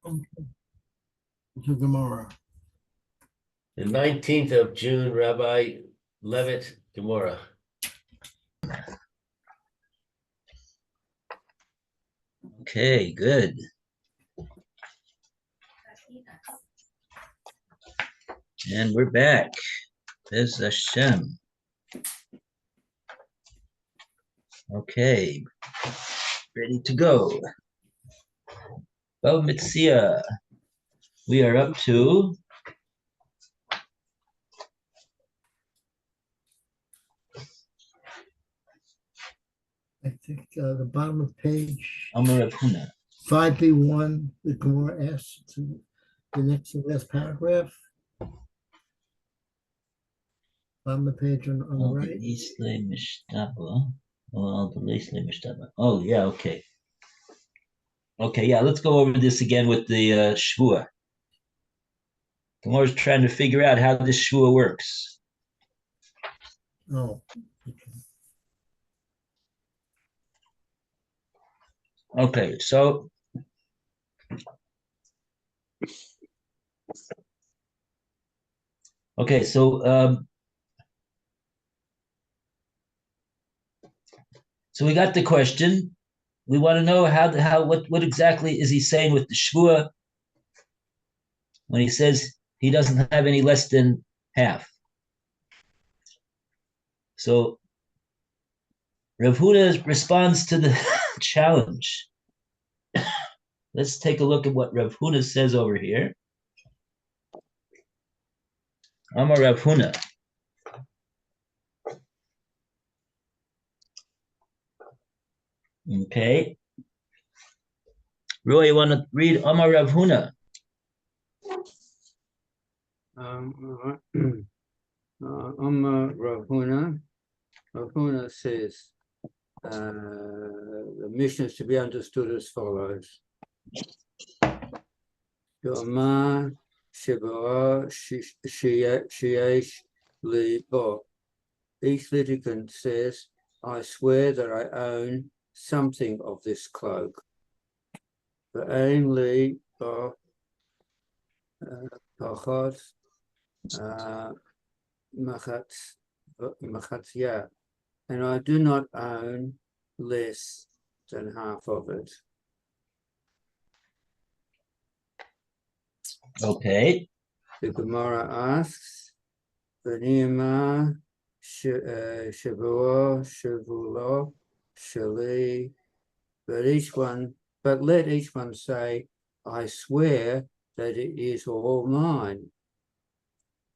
Okay, to Gemora. The 19th of June, Rabbi Levitt, Gemora. Okay, good. And we're back. There's Hashem. Okay, ready to go. Well, Metzia, we are up to I think the bottom of page Amar Rav Huna. 5B1, the Gemara asks to the next to last paragraph. Bottom of the page on the right. Oh, yeah, okay. Okay, yeah, let's go over this again with the Shvua. Gemara's trying to figure out how this Shvua works. Oh, Okay, so so we got the question. We want to know what exactly is he saying with the Shvua when he says he doesn't have any less than half. So Rav Huna responds to the challenge. Let's take a look at what Rav Huna says over here. Amar Rav Huna. Okay. Roy, you want to read Amar Rav Huna? Amar Rav Huna. Rav Huna says the mission is to be understood as follows. Yomar Shibara Sheyesh Libo. Each litigant says, I swear that I own something of this cloak. Ve'ein li bo pachot machatzia, and I do not own less than half of it. Okay. The Gemara asks, V'niyama shavuo shavulo shali, but let each one say, I swear that it is all mine.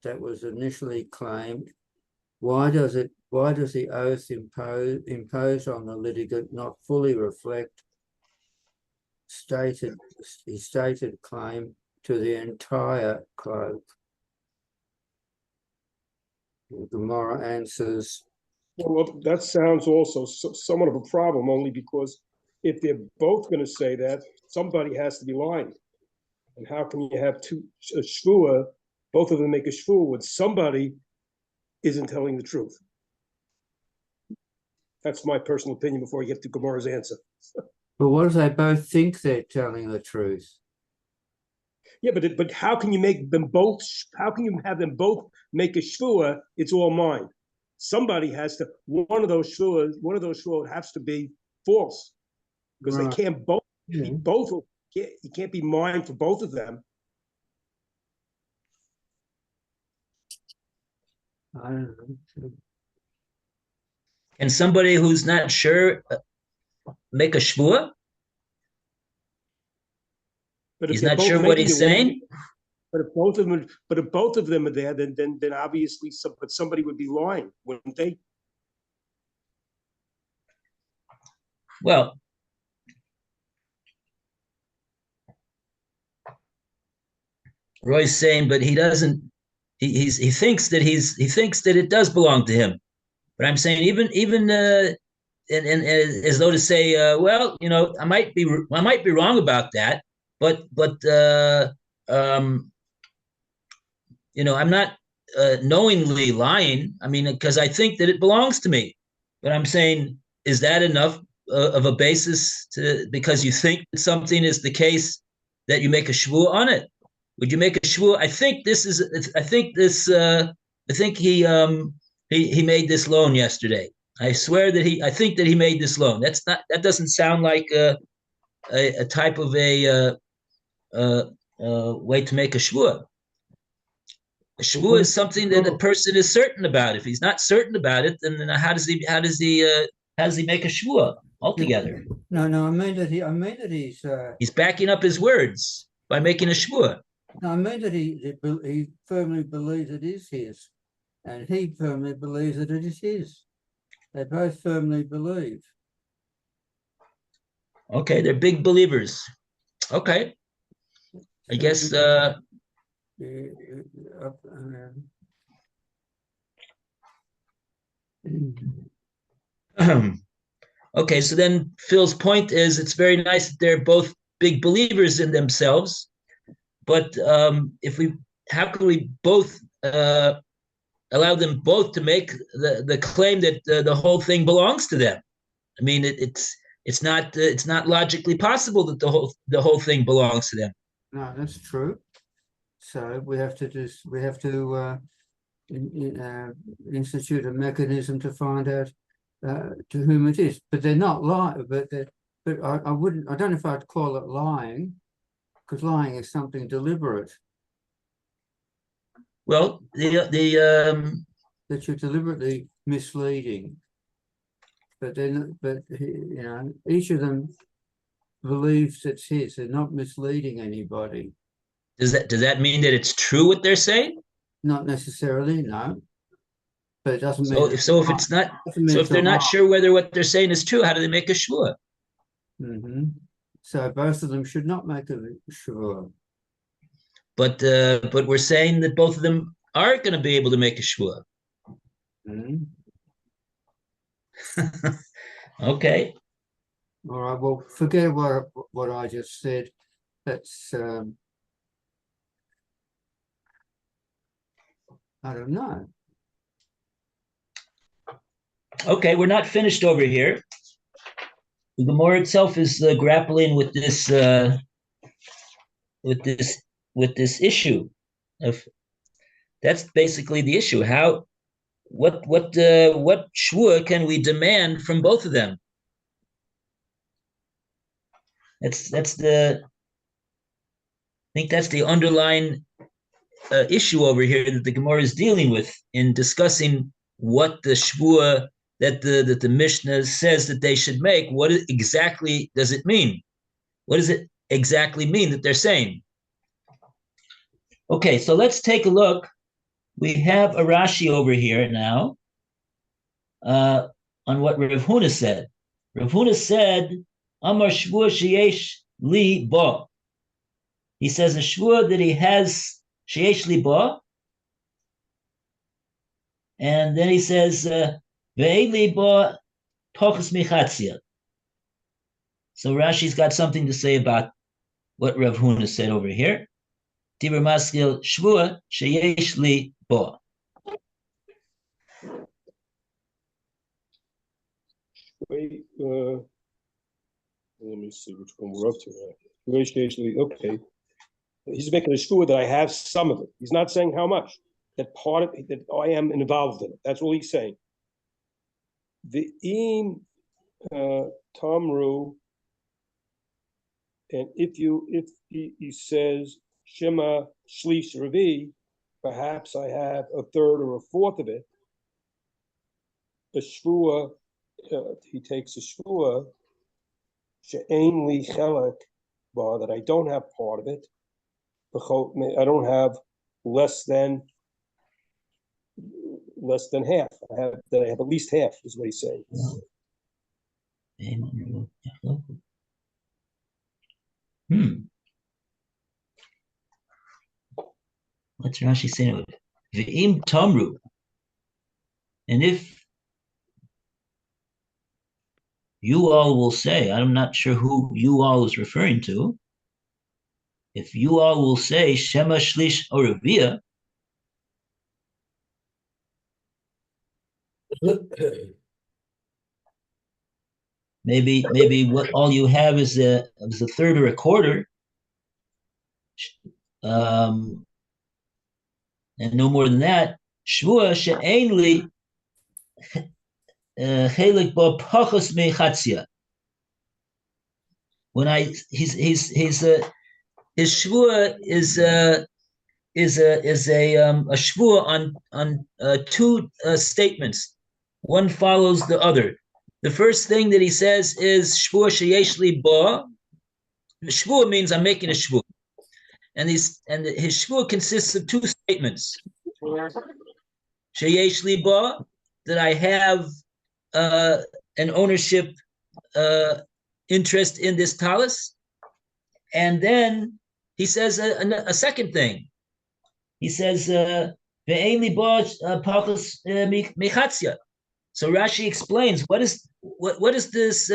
That was initially claimed. Why does the oath impose on the litigant not fully reflect his stated claim to the entire cloak? The Gemara answers. Well, that sounds also somewhat of a problem, only because if they're both going to say that, somebody has to be lying. And how can you have a shvua, both of them make a shvua when somebody isn't telling the truth? That's my personal opinion before I get to Gemara's answer. But what if they both think they're telling the truth? Yeah, but how can you make them both? How can you have them both make a shvua? It's all mine. Somebody has to. One of those shvuas has to be false, because they can't both be both. You can't be mine for both of them. I don't know. Can somebody who's not sure make a shvua? But he's not sure what he's saying. But if both of them are there, then obviously, somebody would be lying, wouldn't they? Well, Roy's saying, but he doesn't. He thinks that it does belong to him. But I'm saying even and as though to say, well, I might be wrong about that, but I'm not knowingly lying. I mean, because I think that it belongs to me. But I'm saying, is that enough of a basis because you think that something is the case that you make a shvua on it? Would you make a shvua? I think he made this loan yesterday. I swear that I think that he made this loan. That doesn't sound like a type of a way to make a shvua. A shvua is something that a person is certain about. If he's not certain about it, then how does he make a shvua altogether? No, I mean that He's backing up his words by making a shvua. no, I mean that he firmly believes it is his, and he firmly believes that it is his. They both firmly believe. Okay, they're big believers. Okay, I guess. Okay, so then Phil's point is it's very nice that they're both big believers in themselves, but how can we both allow them both to make the claim that the whole thing belongs to them? I mean, it's not logically possible that the whole thing belongs to them. No, that's true. So we have to institute a mechanism to find out to whom it is. But they're not lying. But I wouldn't. I don't know if I'd call it lying, because lying is something deliberate. Well, that you're deliberately misleading. But each of them believes it's his. They're not misleading anybody. does that mean that it's true what they're saying? Not necessarily, no. But it doesn't mean. If it's not, so if they're not sure whether what they're saying is true, how do they make a shvua? Mm-hmm. So both of them should not make a shvua. But we're saying that both of them are going to be able to make a shvua. Mm-hmm. Okay. All right. Well, forget what I just said. That's I don't know. Okay, we're not finished over here. The Gemora itself is grappling with this issue of that's basically the issue. What shvua can we demand from both of them? I think that's the underlying issue over here that the Gemara is dealing with in discussing what the shvua that the Mishnah says that they should make. What exactly does it mean? What does it exactly mean that they're saying? Okay, so let's take a look. We have a Rashi over here now on what Rav Huna said. Rav Huna said, Amar shvua sheyesh li ba. He says a shvua that he has sheyesh li ba. And then he says, ve'ei li ba tochas michatzia. So Rashi's got something to say about what Rav Huna said over here. Dibur maskil shvua sheyesh li ba. Wait, let me see which one we're up to now. Okay. He's making a shvua that I have some of it. He's not saying how much. That part of it, that I am involved in it. That's all he's saying. The im tamru, and if he says shema shlish ravi, perhaps I have a third or a fourth of it. A shvua, he takes a shvua she'ein li chelek ba, that I don't have part of it. I don't have less than half. I have at least half, is what he's saying. What's Rashi saying? V'im tamru. And if you all will say, I'm not sure who you all is referring to. If you all will say Shema Shlish or Revia, maybe what all you have is a third or a quarter. and no more than that. Shvua she'ein li chelik bo pachos mechatzia. When his shvua is a shvua on two statements. One follows the other. The first thing that he says is shvua sheyesh li bo. Shvua means I'm making a shvua, and his shvua consists of two statements. Sheyesh li bo, that I have an ownership interest in this talus, and then he says a second thing. He says ve'ein li bo pachos mechatzia. So Rashi explains what is this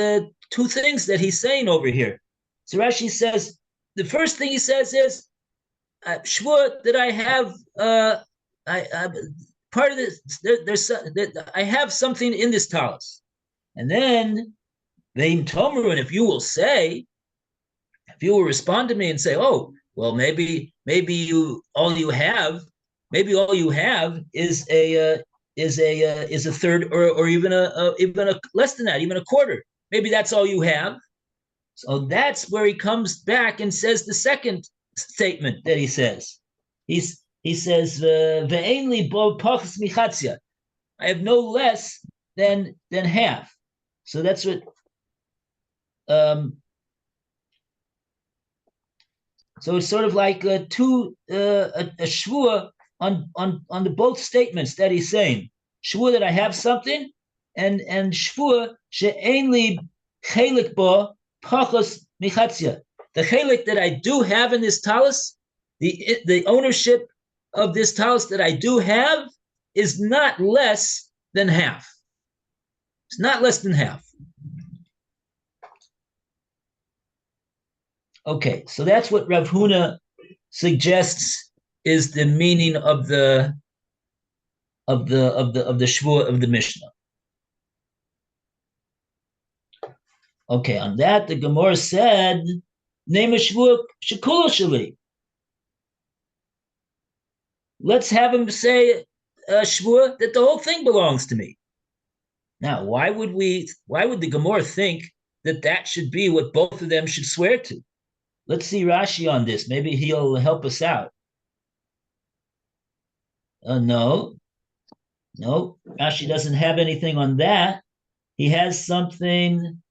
two things that he's saying over here. So Rashi says the first thing he says is shvua that I have part of this. I have something in this talus, and then ve'im tomeru, and if you will respond to me and say, oh, well, maybe all you have is a third or even a less than that, even a quarter. Maybe that's all you have. So that's where he comes back and says the second statement that he says. He says ve'ein li bo pachos mechatzia. I have no less than half. So that's what. So it's sort of like a shvua on the both statements that he's saying. Shvua that I have something, and shvua she'ein li chelik bo pachos mechatzia. The chelik that I do have in this talus, the ownership of this talus that I do have, is not less than half. It's not less than half. Okay, so that's what Rav Huna suggests is the meaning of the shvua of the Mishnah. Okay, on that the Gemora said, "Name a shvua shekula sheli." Let's have him say a shvua that the whole thing belongs to me. Now, why would the Gemora think that should be what both of them should swear to? Let's see Rashi on this. Maybe he'll help us out. No. Rashi doesn't have anything on that. He has something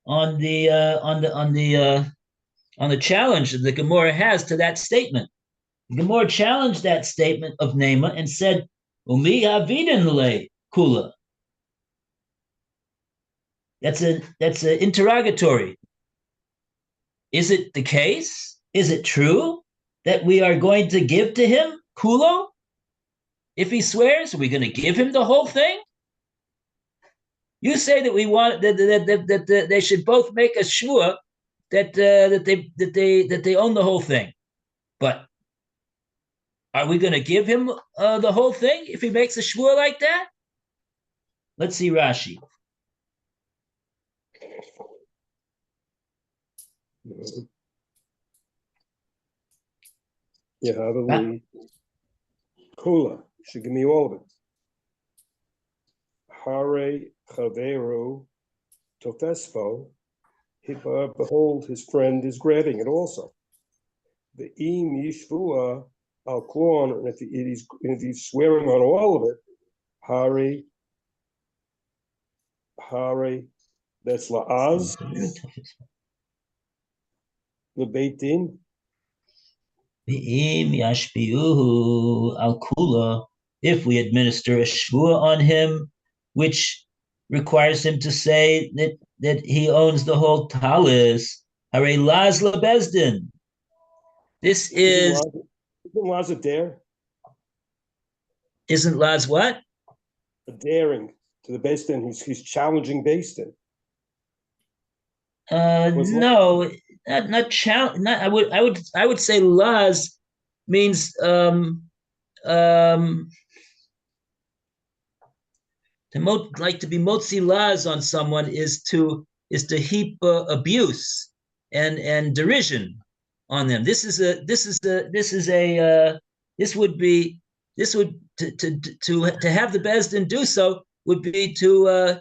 on the challenge that the Gemara has to that statement. The Gemara challenged that statement of Nema and said, "Umi avidin le kula." That's an interrogatory. Is it the case? Is it true that we are going to give to him kulo? If he swears, are we going to give him the whole thing? You say that we want that they should both make a shvua that they own the whole thing, but are we going to give him the whole thing if he makes a shvua like that? Let's see Rashi. Yehaveli Kula should give me all of it. Hare Chaveru Tofespo, behold, his friend is grabbing it also. The Im Yishvua Al Klon, and if he's swearing on all of it, Hare, that's La'az. The Beit Din. If we administer a shvua on him, which requires him to say that he owns the whole talis, hare laz lebezdin. This is. Isn't Laz a dare? Isn't Laz what? A daring to the Bezdin. He's challenging Bezdin. No, not challenge. Not I would say Laz means to be motzi Laz on someone is to heap abuse and derision on them. This would to have the Bezdin do so would be to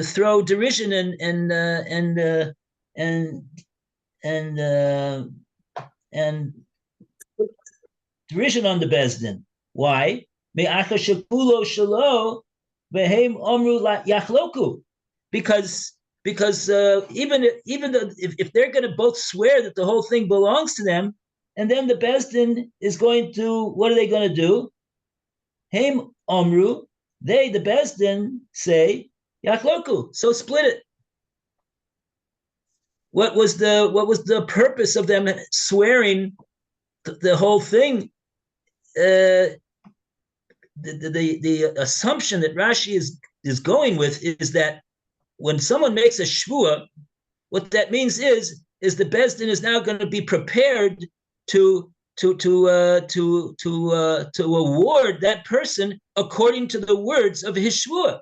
throw derision and derision on the Bezdin. Why? Because even though if they're going to both swear that the whole thing belongs to them, and then the Bezdin is going to, what are they going to do? Haim Omru, they, the Bezdin, say Yachloku, so split it. What was the purpose of them swearing the whole thing? The assumption that Rashi is going with is that when someone makes a shvua, what that means is the Bezdin is now going to be prepared to award that person according to the words of his shvua.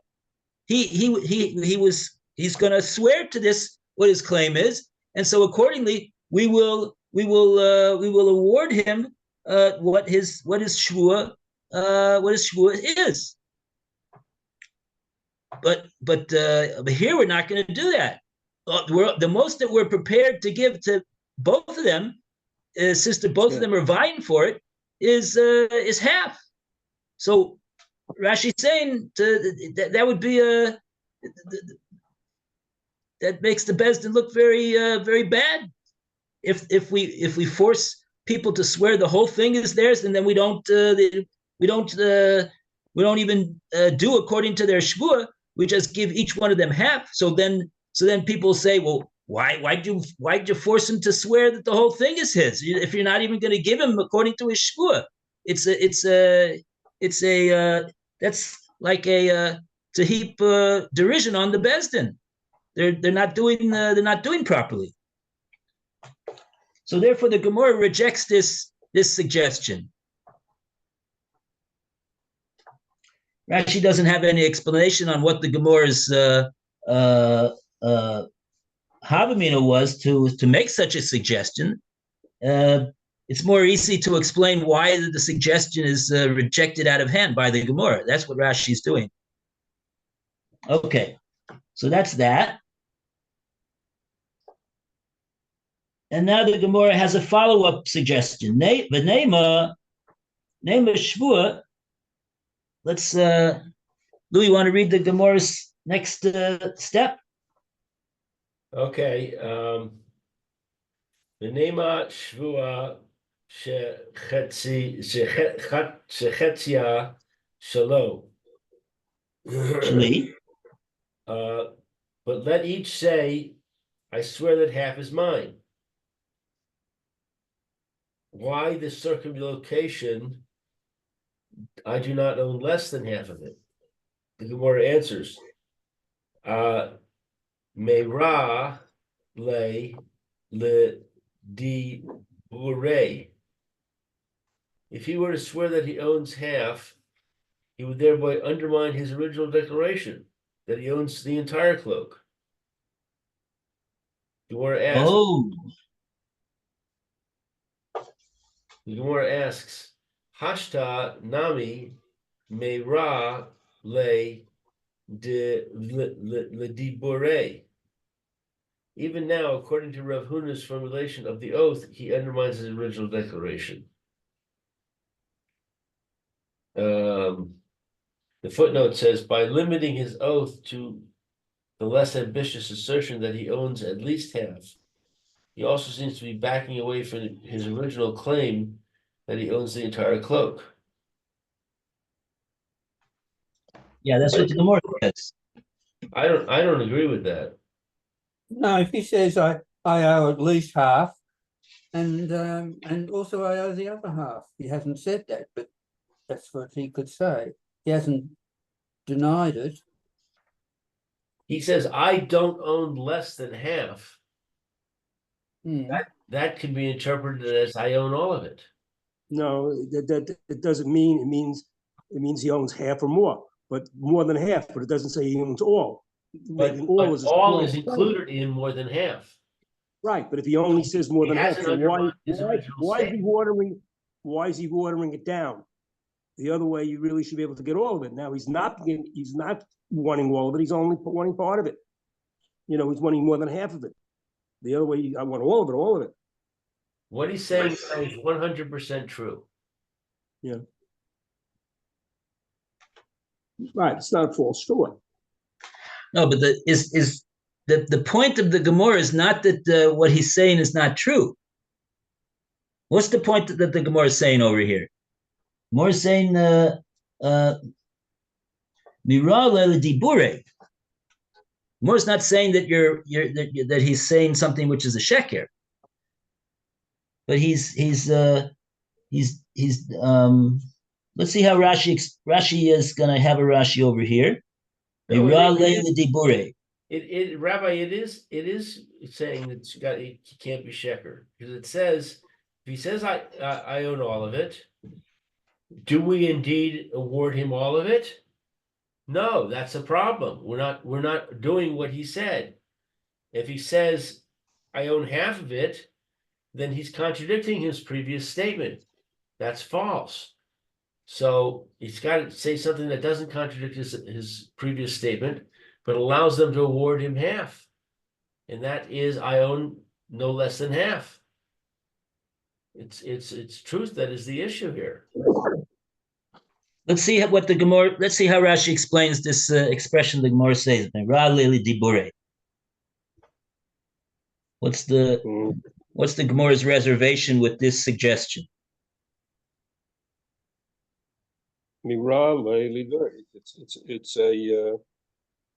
He's going to swear to this, what his claim is, and so accordingly we will award him what his shvua is. But here we're not going to do that. The most that we're prepared to give to both of them, since both of them are vying for it, is half. So Rashi's saying that would be that makes the Bezdin look very very bad. If we force people to swear the whole thing is theirs, and then we don't even do according to their shvua. We just give each one of them half. So then people say, well, why'd you force him to swear that the whole thing is his if you're not even going to give him according to his shvua? That's like to heap derision on the Bezdin. They're not doing properly. So therefore, the Gemara rejects this suggestion. Rashi doesn't have any explanation on what the Gemara's Havamina was to make such a suggestion. It's more easy to explain why the suggestion is rejected out of hand by the Gemara. That's what Rashi is doing. Okay, so that's that. And now the Gemara has a follow-up suggestion. V'neima shvua. Let's, Louis, want to read the Gemara's next step? Okay. V'neima shvua shechetzia shalo. But let each say, I swear that half is mine. Why the circumlocution? I do not own less than half of it. The Gemara answers, Meira le di bure. If he were to swear that he owns half, he would thereby undermine his original declaration that he owns the entire cloak. The Gemara asks, Hashta nami meira le dibure. Even now, according to Rav Huna's formulation of the oath, he undermines his original declaration. The footnote says, by limiting his oath to the less ambitious assertion that he owns at least half, he also seems to be backing away from his original claim that he owns the entire cloak. Yeah, that's what the Gemara says. I don't agree with that. No, if he says I owe at least half, and also I owe the other half. He hasn't said that, but that's what he could say. He hasn't denied it. He says, I don't own less than half. That can be interpreted as I own all of it. No, that it doesn't mean. It means he owns half or more, but more than half. But it doesn't say he owns all. But all is included in more than half. Right, but if he only says more He than half, hasn't then undermined his original why is he statement. watering it down? The other way, you really should be able to get all of it. Now he's not wanting all of it. He's only wanting part of it. He's wanting more than half of it. The other way, I want all of it, all of it. What he's saying is 100% true. Yeah. Right, it's not a false story. No, but the point of the Gemara is not that what he's saying is not true. What's the point that the Gemara is saying over here? Gemara is saying Mirala dibure. Gemara is not saying that that he's saying something which is a sheker, but he's let's see how Rashi is going to have a Rashi over here. No, Mirala dibure. Rabbi, it is saying that he can't be sheker, because it says, if he says I own all of it, do we indeed award him all of it? No, that's a problem. We're not doing what he said. If he says I own half of it, then he's contradicting his previous statement. That's false. So he's got to say something that doesn't contradict his previous statement, but allows them to award him half. And that is, I own no less than half. It's truth that is the issue here. Let's see what the Gemara. Let's see how Rashi explains this expression the Gemara says. What's the Gemara's reservation with this suggestion?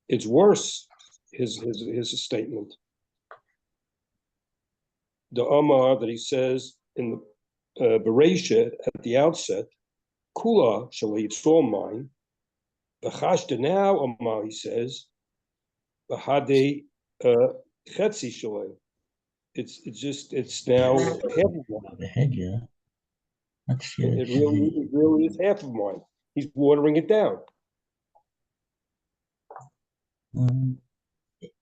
It's worse. His statement. The Amar that he says in the Bereisha at the outset, Kula Shalei, it's all mine. The Chashta now Amar, he says, Bahade Chetzi Shalei. It's now half of mine. The head, yeah. It really is half of mine. He's watering it down.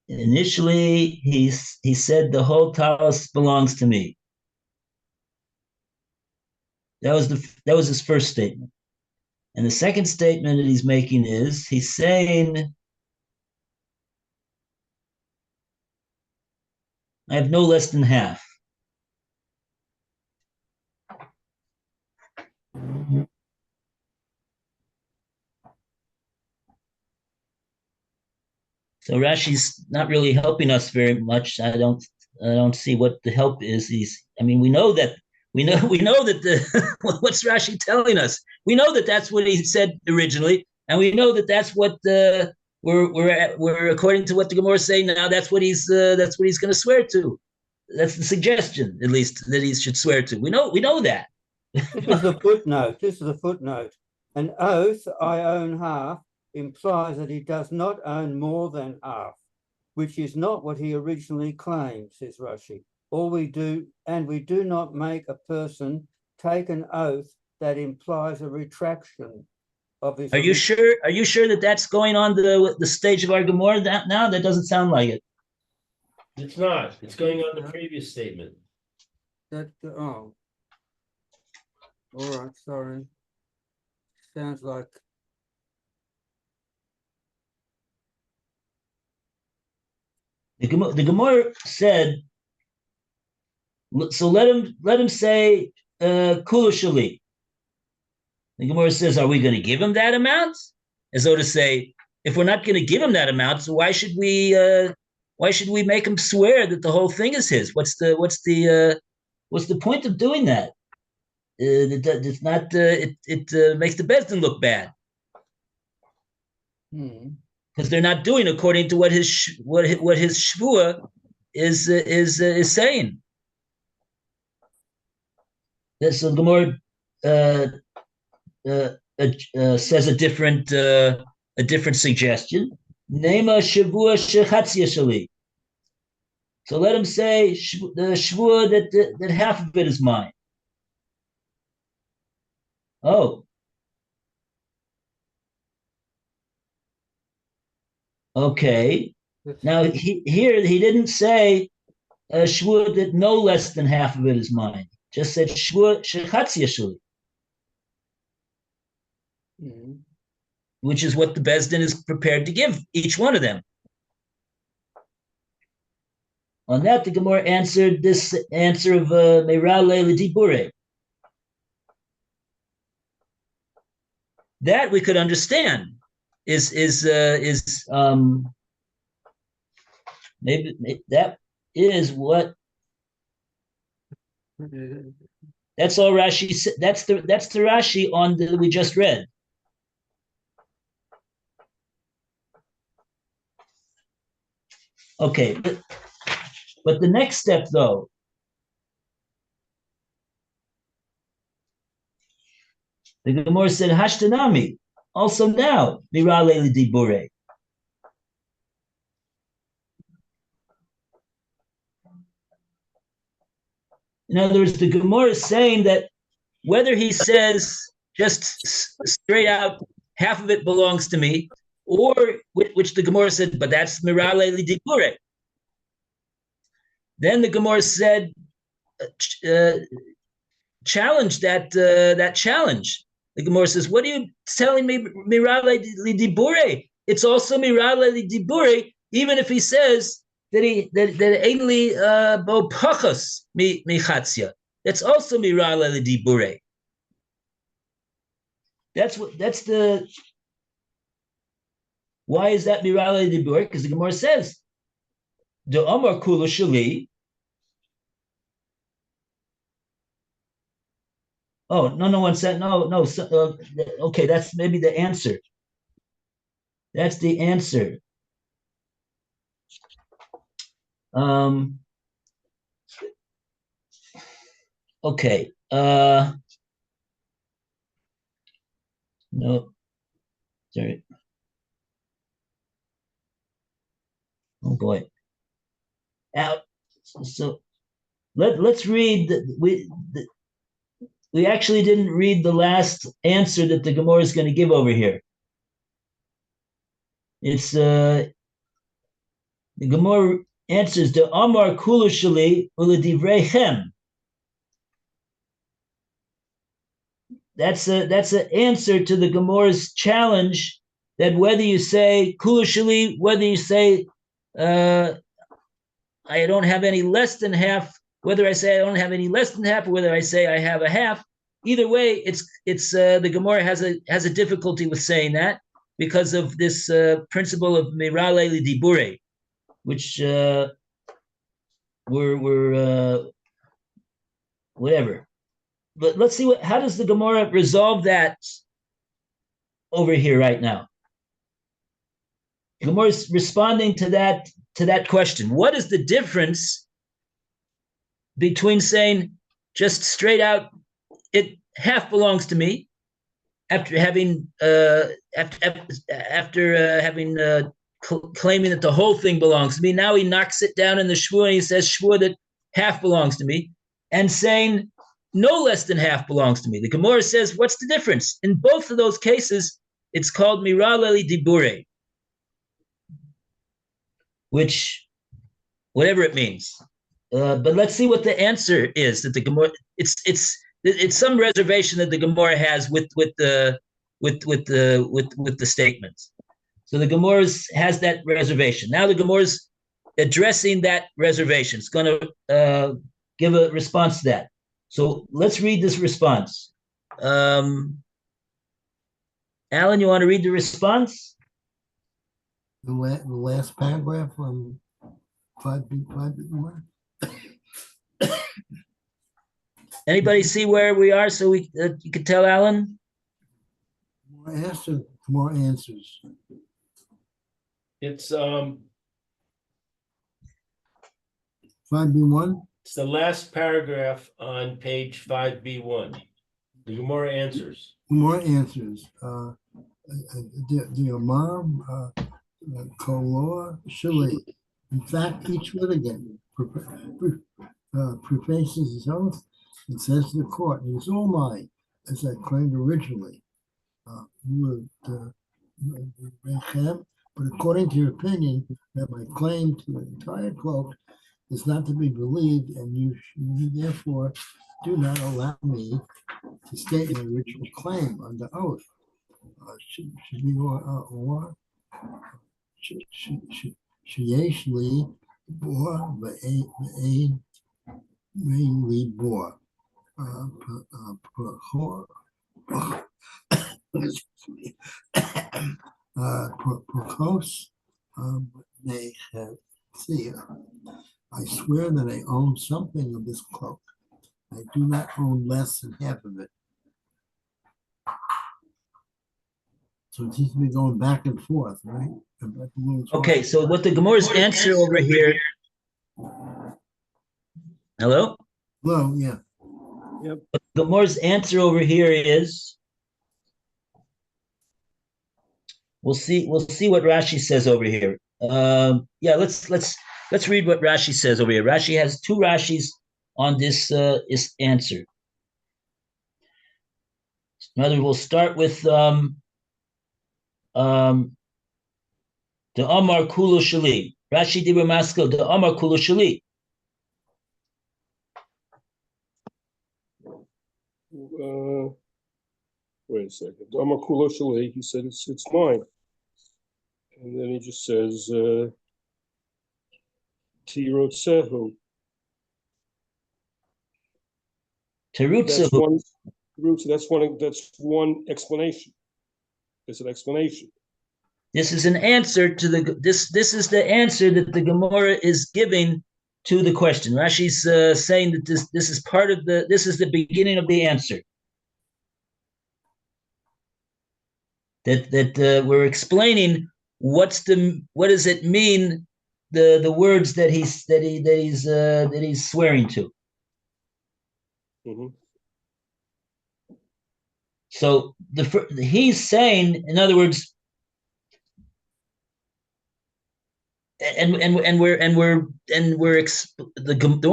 Initially, he said the whole talis belongs to me. That was his first statement. And the second statement that he's making is he's saying, I have no less than half. So Rashi's not really helping us very much. I don't see what the help is. We know that what's Rashi telling us? We know that that's what he said originally, and we know that that's what we're according to what the Gemara is saying now. That's what he's going to swear to. That's the suggestion, at least, that he should swear to. We know that. This is the footnote. This is the footnote. An oath, I own half, implies that he does not own more than half, which is not what he originally claimed, says Rashi. We do not make a person take an oath that implies a retraction of his. Are you sure that that's going on the stage of our Gemara now? That doesn't sound like it. It's not. It's going on the previous statement. All right, sorry. Sounds like. The Gemara said, so let him say kulushali. The Gemara says, are we going to give him that amount? As though to say, if we're not going to give him that amount, so why should we make him swear that the whole thing is his? What's the point of doing that? It's not. It makes the Bezdin look bad because they're not doing according to what his shvua is saying. So the Gemara says a different suggestion. Nema shavua shechatzia shali. So let him say the shvua that half of it is mine. Oh. Okay. Now he didn't say a shvua that no less than half of it is mine. Just said shvua shechatzia shuli, which is what the Bezdin is prepared to give each one of them. On that, the Gemara answered this answer of Meira Leila Dibure. That we could understand is maybe that is what. That's all Rashi said. That's the Rashi on that we just read. Okay, but the next step though, the Gemara said Hashtanami. Also now, Mirale Dibure. In other words, the Gemara is saying that whether he says just straight out half of it belongs to me, or which the Gemara said, but that's Mirale Dibure. Then the Gemara said, challenge that challenge. The Gemara says, what are you telling me, Mirale Dibure? It's also Mirale Dibure, even if he says that ainly bo pachas michatzia. That's also Mirale Dibure. That's the. Why is that Mirale Dibure? Because the Gemara says, the Omar Kula Shali. Oh, no one said, no. Okay, that's maybe the answer. That's the answer. Okay. No. Sorry. Oh boy. Now, so let's read. We actually didn't read the last answer that the Gemara is going to give over here. It's the Gemara answers the Amar Kulu Shali Uladivrechem. That's an answer to the Gemara's challenge that whether you say Kulu Shali, whether you say I don't have any less than half, whether I say I don't have any less than half, or whether I say I have a half, either way, it's the Gemara has a difficulty with saying that because of this principle of Mirale Dibure, which we're whatever. But let's see how does the Gemara resolve that over here right now. Gemara is responding to that question. What is the difference between saying just straight out it half belongs to me after having claiming that the whole thing belongs to me? Now he knocks it down in the shvua and he says shvua that half belongs to me, and saying no less than half belongs to me. The Gemara says, what's the difference? In both of those cases, it's called Mirale Dibure, which whatever it means. But let's see what the answer is that the Gemara. It's some reservation that the Gemara has with the statements. So the Gemara has that reservation. Now the Gemara is addressing that reservation. It's going to give a response to that. So let's read this response. Alan, you want to read the response? The last paragraph from 5B1. Anybody see where we are so you can tell Alan? More answers. It's 5B1. It's the last paragraph on page 5B1. The Gemara answers. More answers. The Omar Koloa Shili. In fact, each litigant prefaces his oath and says to the court, "It is all mine, as I claimed originally." But according to your opinion, that my claim to the entire quote is not to be believed, and you therefore do not allow me to state my original claim under oath. Should be or שיש לי בור ואין לי בור. Precose Metzia. I swear that I own something of this cloak. I do not own less than half of it. So it seems to be going back and forth, right? Okay, so what the Gemora's answer over here. Hello? Well, yeah. Yep. What the Gemora's answer over here is. We'll see what Rashi says over here. Yeah, let's read what Rashi says over here. Rashi has two Rashis on this answer. In other words, we'll start with the Amar Kulu Shali. Rashi Dibur Maskil, the Amar Kulu Shali. Wait a second. Amar Kulu Shali, he said it's mine. And then he just says Tirotsehu. Terutzehu. That's one explanation. There's an explanation. This is an answer to this is the answer that the Gemora is giving to the question. Rashi's saying that this is part of this is the beginning of the answer. That we're explaining what does it mean, the words that he's swearing to. Mm-hmm. So he's saying, in other words, the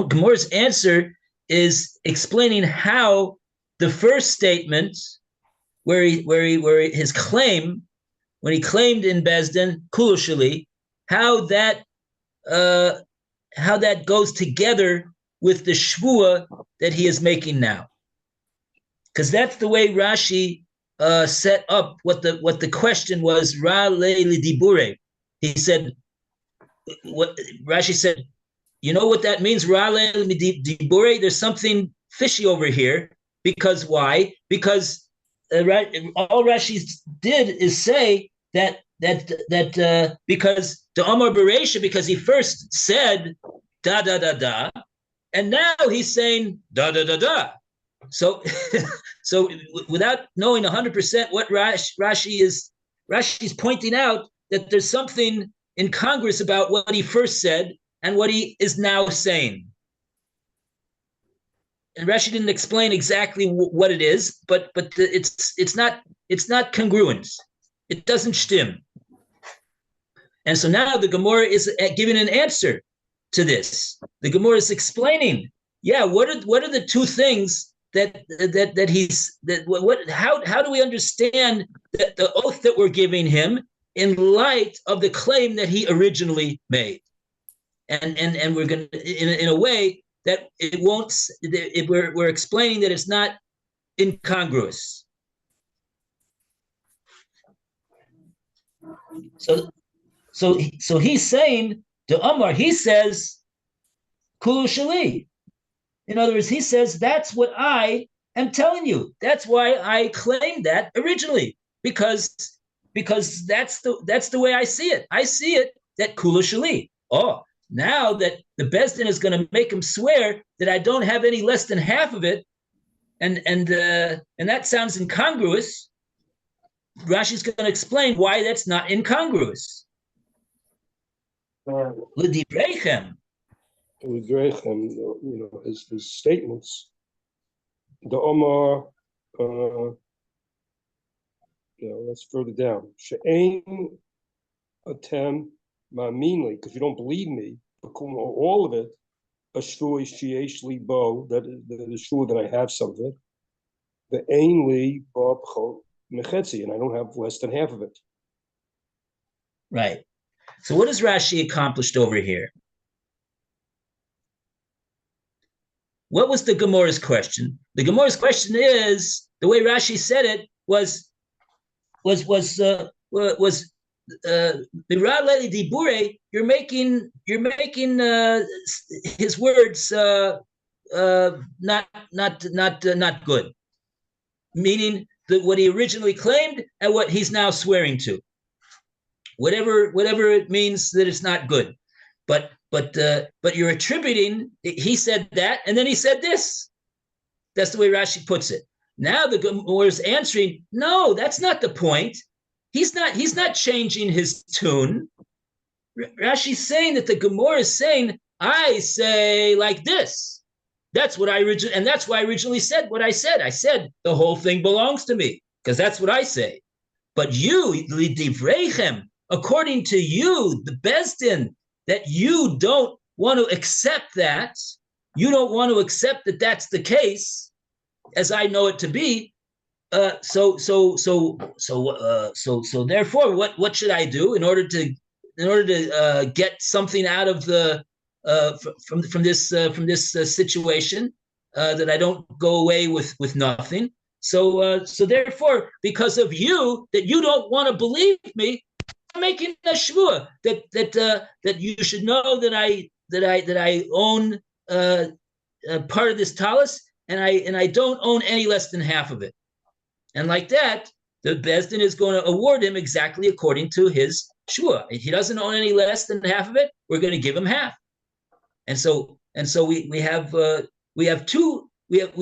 Gemora's answer is explaining how the first statement, where his claim, when he claimed in Bezdin Kulushali, how that goes together with the shvua that he is making now, because that's the way Rashi set up what the question was. Ra le lidibure. He said, what Rashi said, you know what that means? Ra le lidibure. There's something fishy over here. Because why? Because all Rashi did is say that because the Amar Beresha, because he first said da da da da, and now he's saying da da da da. So without knowing 100% what Rashi's pointing out, that there's something incongruous about what he first said and what he is now saying. And Rashi didn't explain exactly what it is, but it's not congruent. It doesn't shtim. And so now the Gemora is giving an answer to this. The Gemora is explaining, yeah, what are the two things that how do we understand that the oath that we're giving him in light of the claim that he originally made, and we're going to, in a way that it won't. We're explaining that it's not incongruous. So he's saying to Amar, he says, Kulu Shali. In other words, he says, that's what I am telling you. That's why I claimed that originally, because that's the way I see it. I see it that Kulu Shali. Oh, now that the Bezdin is going to make him swear that I don't have any less than half of it, and that sounds incongruous. Rashi's going to explain why that's not incongruous. L'divreichem. His statements. The Omar, let's further down. She'ein atem ma'minli, because you don't believe me, all of it. A shvua sheyesh li bo, that is the shvua that I have some of it. The ein li bo mechetzi, and I don't have less than half of it. Right. So what has Rashi accomplished over here? what was the Gemora's question? The Gemora's question is, the way Rashi said it was dibure. You're making his words not good, meaning that what he originally claimed and what he's now swearing to, whatever it means that it's not good, but you're attributing. He said that, and then he said this. That's the way Rashi puts it. Now the Gemara is answering, no, that's not the point. He's not changing his tune. Rashi's saying that the Gemara is saying, I say like this. That's what I originally, and that's why I originally said what I said. I said the whole thing belongs to me, because that's what I say. But you, lidivrechem, according to you, the Bezdin, that you don't want to accept that, you don't want to accept that that's the case, as I know it to be. So therefore, what should I do in order to get something out of the from this situation, that I don't go away with nothing? So therefore, because of you, that you don't want to believe me, I'm making a shvua that you should know that I own part of this talus, and I don't own any less than half of it. And like that, the Bezdin is going to award him exactly according to his shvua. If he doesn't own any less than half of it, we're going to give him half. And so we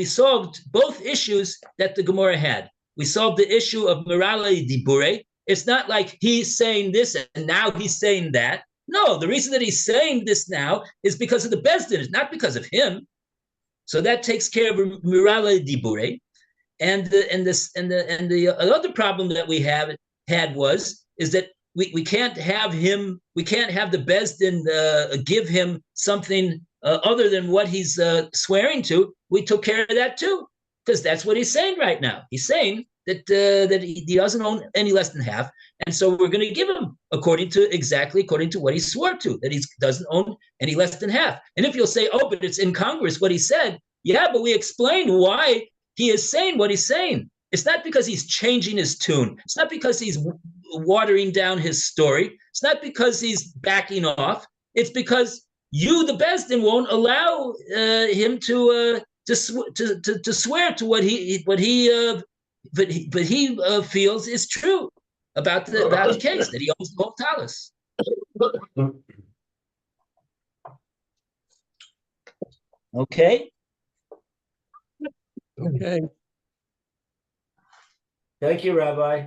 solved both issues that the Gemara had. We solved the issue of Mirale Dibure. It's not like he's saying this and now he's saying that. No, the reason that he's saying this now is because of the Bezdin. It's not because of him. So that takes care of Mirale Dibure. And the other problem that we had is that we can't have him, we can't have the Bezdin give him something other than what he's swearing to. We took care of that too, because that's what he's saying right now. He's saying that he doesn't own any less than half, and so we're going to give him exactly according to what he swore to, that he doesn't own any less than half. And if you'll say, oh, but it's incongruous what he said, yeah, but we explained why he is saying what he's saying. It's not because he's changing his tune. It's not because he's watering down his story. It's not because he's backing off. It's because you, the Bezdin, won't allow him to swear to what he feels is true about the case, that he owns the whole talus. Okay. Okay. Thank you, Rabbi.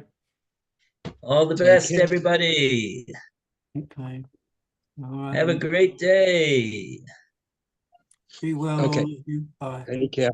All the best, everybody. Okay. All right. Have a great day. Be well. Okay. All of you. Bye. Take care.